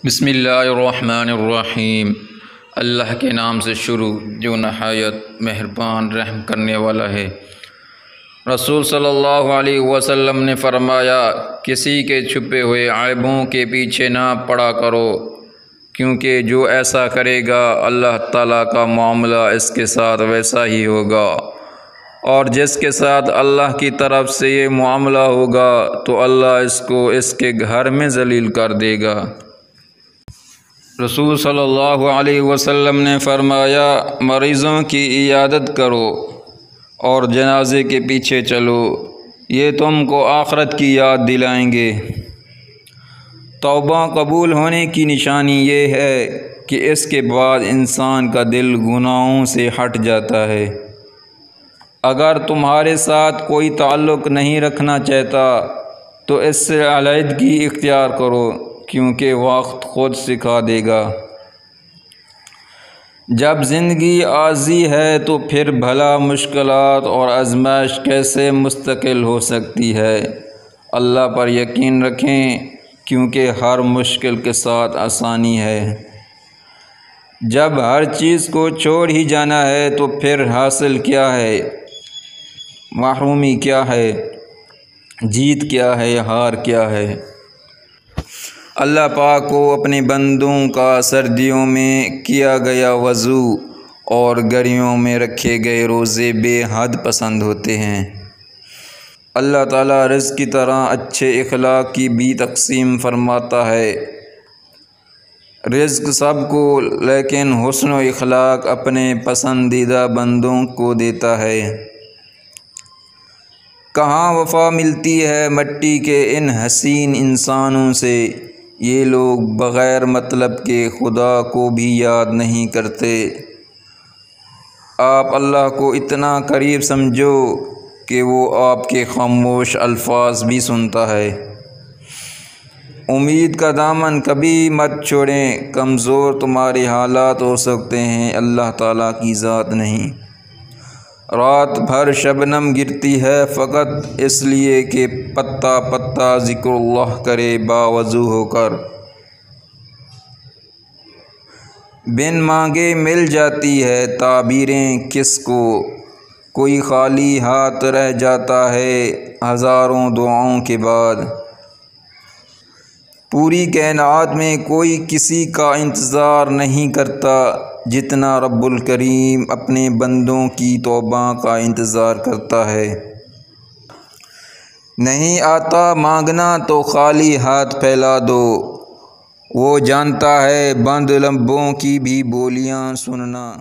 بسم اللہ الرحمن الرحیم۔ اللہ کے نام سے شروع جو نہایت مہربان رحم کرنے والا ہے۔ رسول صلی اللہ علیہ وسلم نے فرمایا، کسی کے چھپے ہوئے عیبوں کے پیچھے نہ پڑا کرو، کیونکہ جو ایسا کرے گا اللہ تعالیٰ کا معاملہ اس کے ساتھ ویسا ہی ہوگا، اور جس کے ساتھ اللہ کی طرف سے یہ معاملہ ہوگا تو اللہ اس کو اس کے گھر میں ذلیل کر دے گا۔ رسول صلی اللہ علیہ وسلم نے فرمایا، مریضوں کی عیادت کرو اور جنازے کے پیچھے چلو، یہ تم کو آخرت کی یاد دلائیں گے۔ توبہ قبول ہونے کی نشانی یہ ہے کہ اس کے بعد انسان کا دل گناہوں سے ہٹ جاتا ہے۔ اگر تمہارے ساتھ کوئی تعلق نہیں رکھنا چاہتا تو اس سے علیحدگی اختیار کرو، کیونکہ وقت خود سکھا دے گا۔ جب زندگی عارضی ہے تو پھر بھلا مشکلات اور آزمائش کیسے مستقل ہو سکتی ہے؟ اللہ پر یقین رکھیں، کیونکہ ہر مشکل کے ساتھ آسانی ہے۔ جب ہر چیز کو چھوڑ ہی جانا ہے تو پھر حاصل کیا ہے، محرومی کیا ہے، جیت کیا ہے، ہار کیا ہے؟ اللہ پاک کو اپنے بندوں کا سردیوں میں کیا گیا وضو اور گرمیوں میں رکھے گئے روزے بے حد پسند ہوتے ہیں۔ اللہ تعالیٰ رزق کی طرح اچھے اخلاق کی بھی تقسیم فرماتا ہے۔ رزق سب کو، لیکن حسن و اخلاق اپنے پسندیدہ بندوں کو دیتا ہے۔ کہاں وفا ملتی ہے مٹی کے ان حسین انسانوں سے، یہ لوگ بغیر مطلب کے خدا کو بھی یاد نہیں کرتے۔ آپ اللہ کو اتنا قریب سمجھو کہ وہ آپ کے خاموش الفاظ بھی سنتا ہے۔ امید کا دامن کبھی مت چھوڑیں، کمزور تمہارے حالات ہو سکتے ہیں، اللہ تعالیٰ کی ذات نہیں۔ رات بھر شبنم گرتی ہے فقط اس لیے کہ پتا پتا ذکر اللہ کرے باوضو ہو کر۔ بن مانگے مل جاتی ہے تعبیریں کس کو، کوئی خالی ہاتھ رہ جاتا ہے ہزاروں دعاؤں کے بعد۔ پوری کائنات میں کوئی کسی کا انتظار نہیں کرتا جتنا رب الکریم اپنے بندوں کی توبہ کا انتظار کرتا ہے۔ نہیں آتا مانگنا تو خالی ہاتھ پھیلا دو، وہ جانتا ہے بند لبوں کی بھی بولیاں سننا۔